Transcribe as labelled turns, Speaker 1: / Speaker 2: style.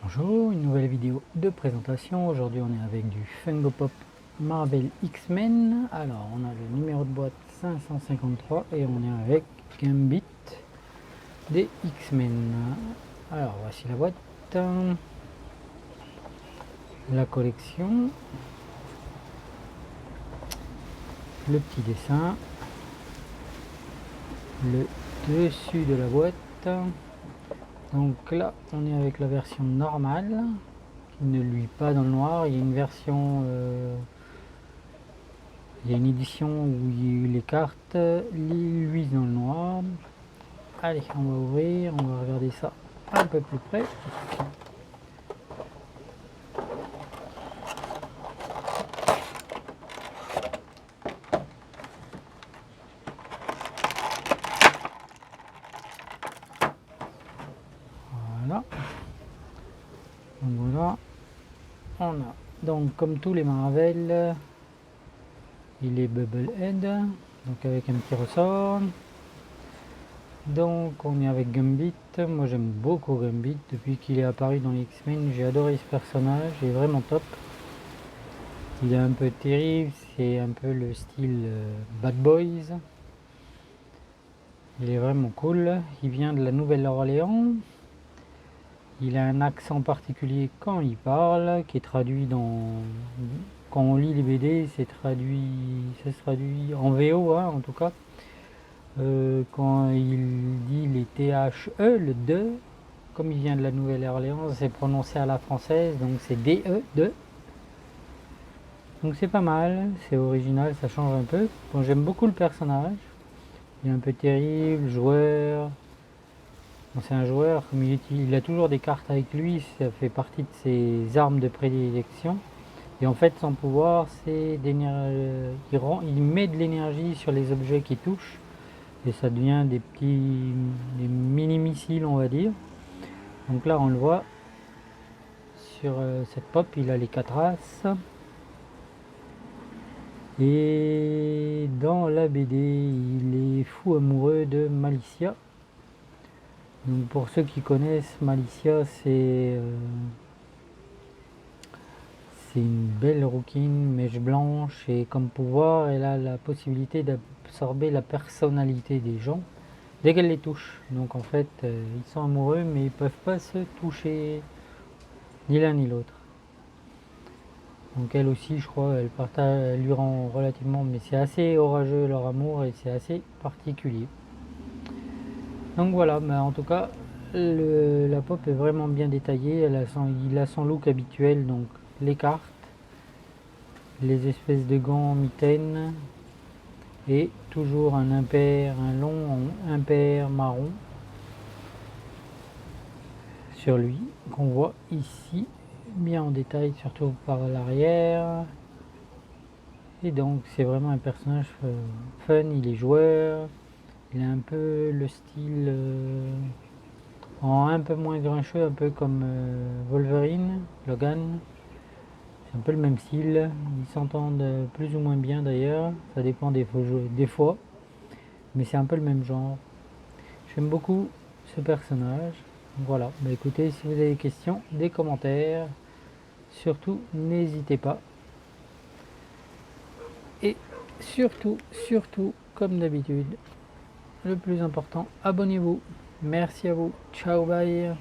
Speaker 1: Bonjour, une nouvelle vidéo de présentation. Aujourd'hui on est avec du Funko Pop Marvel X-Men. Alors on a le numéro de boîte 553 et on est avec Gambit des X-Men. Alors voici la boîte, la collection, le petit dessin, le dessus de la boîte. Donc là on est avec la version normale qui ne luit pas dans le noir. Il y a une version il y a une édition où les cartes luisent dans le noir. Allez, on va ouvrir, on va regarder ça un peu plus près. Voilà. Donc voilà. On a donc comme tous les Marvel, il est Bubblehead, donc avec un petit ressort. Donc on est avec Gambit. Moi j'aime beaucoup Gambit depuis qu'il est apparu dans les X-Men. J'ai adoré ce personnage, il est vraiment top. Il est un peu terrible, c'est un peu le style Bad Boys. Il est vraiment cool. Il vient de la Nouvelle-Orléans. Il a un accent particulier quand il parle, qui est traduit dans... Quand on lit les BD, ça se traduit en VO, hein, en tout cas. Quand il dit les THE, le de, comme il vient de la Nouvelle-Orléans, c'est prononcé à la française, donc c'est DE, de. Donc c'est pas mal, c'est original, ça change un peu. Bon, j'aime beaucoup le personnage. Il est un peu terrible, joueur. Bon, c'est un joueur, comme il a toujours des cartes avec lui, ça fait partie de ses armes de prédilection. Et en fait, son pouvoir, c'est il met de l'énergie sur les objets qu'il touche. Et ça devient des mini-missiles, on va dire. Donc là, on le voit sur cette pop, il a les 4 as. Et dans la BD, il est fou amoureux de Malicia. Donc pour ceux qui connaissent, Malicia, c'est une belle rouquine, mèche blanche, et comme pouvoir, elle a la possibilité d'absorber la personnalité des gens dès qu'elle les touche. Donc en fait, ils sont amoureux, mais ils peuvent pas se toucher, ni l'un ni l'autre. Donc elle aussi, je crois, elle lui rend relativement, mais c'est assez orageux leur amour et c'est assez particulier. Donc voilà, mais en tout cas, la pop est vraiment bien détaillée. Il a son look habituel, donc les cartes, les espèces de gants mitaines et toujours un impair, un long impair marron sur lui qu'on voit ici bien en détail, surtout par l'arrière. Et donc c'est vraiment un personnage fun, il est joueur, il a un peu le style en un peu moins grincheux, un peu comme Wolverine, Logan. C'est un peu le même style, ils s'entendent plus ou moins bien d'ailleurs, ça dépend des fois, mais c'est un peu le même genre. J'aime beaucoup ce personnage. Voilà, bah écoutez, si vous avez des questions, des commentaires, surtout n'hésitez pas. Et surtout, comme d'habitude, le plus important, abonnez-vous. Merci à vous. Ciao, bye.